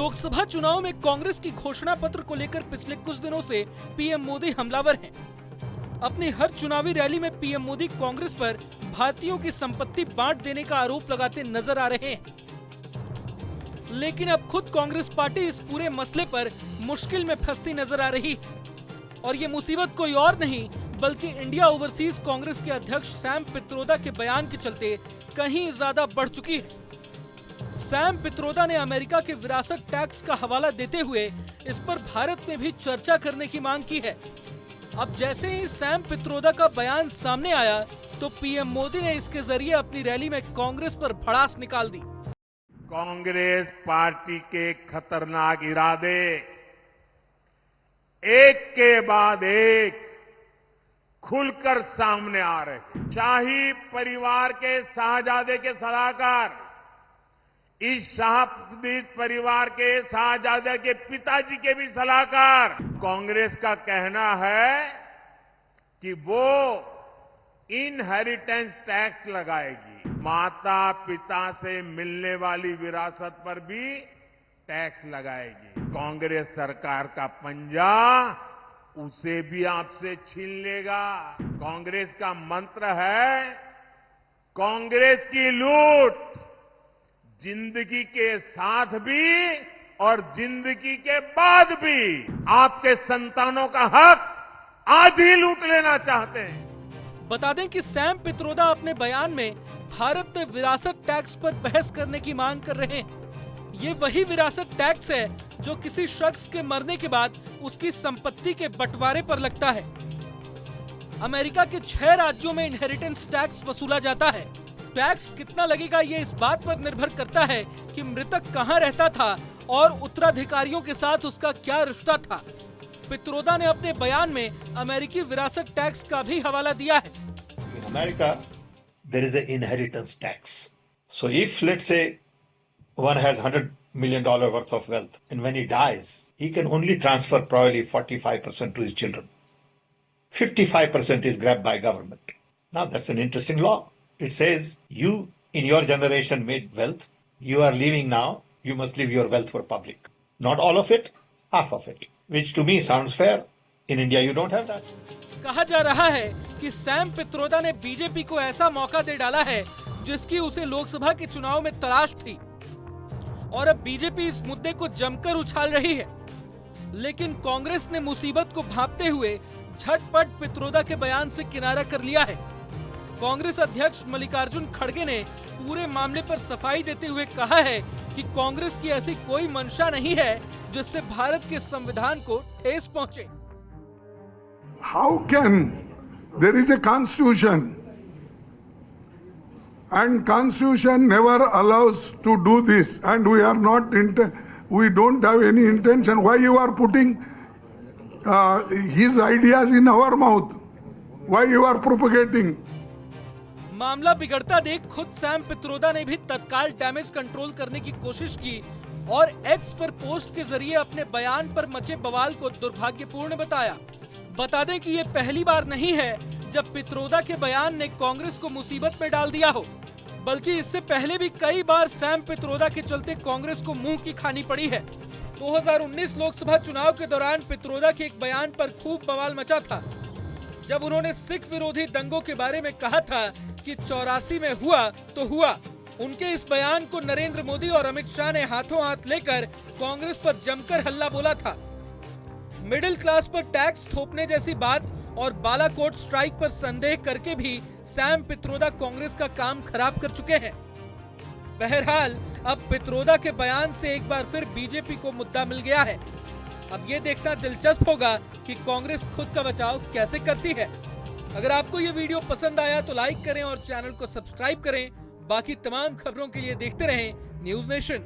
लोकसभा चुनाव में कांग्रेस की घोषणा पत्र को लेकर पिछले कुछ दिनों से पीएम मोदी हमलावर हैं। अपनी हर चुनावी रैली में पीएम मोदी कांग्रेस पर भारतीयों की संपत्ति बांट देने का आरोप लगाते नजर आ रहे हैं। लेकिन अब खुद कांग्रेस पार्टी इस पूरे मसले पर मुश्किल में फंसती नजर आ रही है और ये मुसीबत कोई और नहीं बल्कि इंडिया ओवरसीज कांग्रेस के अध्यक्ष सैम पित्रोदा के बयान के चलते कहीं ज्यादा बढ़ चुकी है। सैम पित्रोदा ने अमेरिका के विरासत टैक्स का हवाला देते हुए इस पर भारत में भी चर्चा करने की मांग की है। अब जैसे ही सैम पित्रोदा का बयान सामने आया तो पीएम मोदी ने इसके जरिए अपनी रैली में कांग्रेस पर भड़ास निकाल दी। कांग्रेस पार्टी के खतरनाक इरादे एक के बाद एक खुलकर सामने आ रहे हैं। शाही परिवार के शाहजादे के सलाहकार, इस शाहजी परिवार के शाहजादे के पिताजी के भी सलाहकार, कांग्रेस का कहना है कि वो इनहेरिटेंस टैक्स लगाएगी। माता पिता से मिलने वाली विरासत पर भी टैक्स लगाएगी। कांग्रेस सरकार का पंजा उसे भी आपसे छीन लेगा। कांग्रेस का मंत्र है, कांग्रेस की लूट जिंदगी के साथ भी और जिंदगी के बाद भी आपके संतानों का हक आज ही लूट लेना चाहते हैं। बता दें कि सैम पित्रोदा अपने बयान में भारत में विरासत टैक्स पर बहस करने की मांग कर रहे हैं। ये वही विरासत टैक्स है जो किसी शख्स के मरने के बाद उसकी संपत्ति के बंटवारे पर लगता है। अमेरिका के 6 राज्यों में इनहेरिटेंस टैक्स वसूला जाता है। टैक्स कितना लगेगा ये इस बात पर निर्भर करता है कि मृतक कहां रहता था और उत्तराधिकारियों के साथ उसका क्या रिश्ता था। पित्रोदा ने अपने बयान में अमेरिकी विरासत टैक्स का भी हवाला दिया है। In America, there is an inheritance tax. So if, let's say, one has $100 million worth of wealth, and when he dies, he can only transfer probably 45% to his children. 55% is grabbed by government. Now that's an interesting law. It says you in your generation made wealth, you are leaving now, you must leave your wealth for public. Not all of it, half of it, which to me sounds fair. In India you don't have that. कहा जा रहा है कि Sam Pitroda ने BJP को ऐसा मौका दे डाला है जिसकी उसे लोकसभा के चुनाव में तलाश थी और अब बीजेपी इस मुद्दे को जमकर उछाल रही है। लेकिन कांग्रेस ने मुसीबत को भांपते हुए झटपट पित्रोदा के बयान से किनारा कर लिया है। कांग्रेस अध्यक्ष मल्लिकार्जुन खड़गे ने पूरे मामले पर सफाई देते हुए कहा है कि कांग्रेस की ऐसी कोई मंशा नहीं है जिससे भारत के संविधान को ठेस पहुंचे। How can there is a constitution and constitution never allows to do this and we don't have any intention. Why you are putting his ideas in our mouth? Why you are propagating? मामला बिगड़ता देख खुद Sam Pitroda ने भी तत्काल damage control करने की कोशिश की और एक्स पर पोस्ट के जरिए अपने बयान पर मचे बवाल को दुर्भाग्यपूर्ण बताया। बता दें कि ये पहली बार नहीं है जब पित्रोदा के बयान ने कांग्रेस को मुसीबत में डाल दिया हो, बल्कि इससे पहले भी कई बार सैम पित्रोदा के चलते कांग्रेस को मुंह की खानी पड़ी है। 2019 लोकसभा चुनाव के दौरान पित्रोदा के एक बयान पर खूब बवाल मचा था जब उन्होंने सिख विरोधी दंगों के बारे में कहा था कि 84 में हुआ तो हुआ। उनके इस बयान को नरेंद्र मोदी और अमित शाह ने हाथों हाथ लेकर कांग्रेस पर जमकर हल्ला बोला था। मिडिल क्लास पर टैक्स थोपने जैसी बात और बालाकोट स्ट्राइक पर संदेह करके भी सैम पित्रोदा कांग्रेस का काम खराब कर चुके हैं। बहरहाल अब पित्रोदा के बयान से एक बार फिर बीजेपी को मुद्दा मिल गया है। अब ये देखना दिलचस्प होगा कि कांग्रेस खुद का बचाव कैसे करती है। अगर आपको ये वीडियो पसंद आया तो लाइक करें और चैनल को सब्सक्राइब करें। बाकी तमाम खबरों के लिए देखते रहें न्यूज़ नेशन।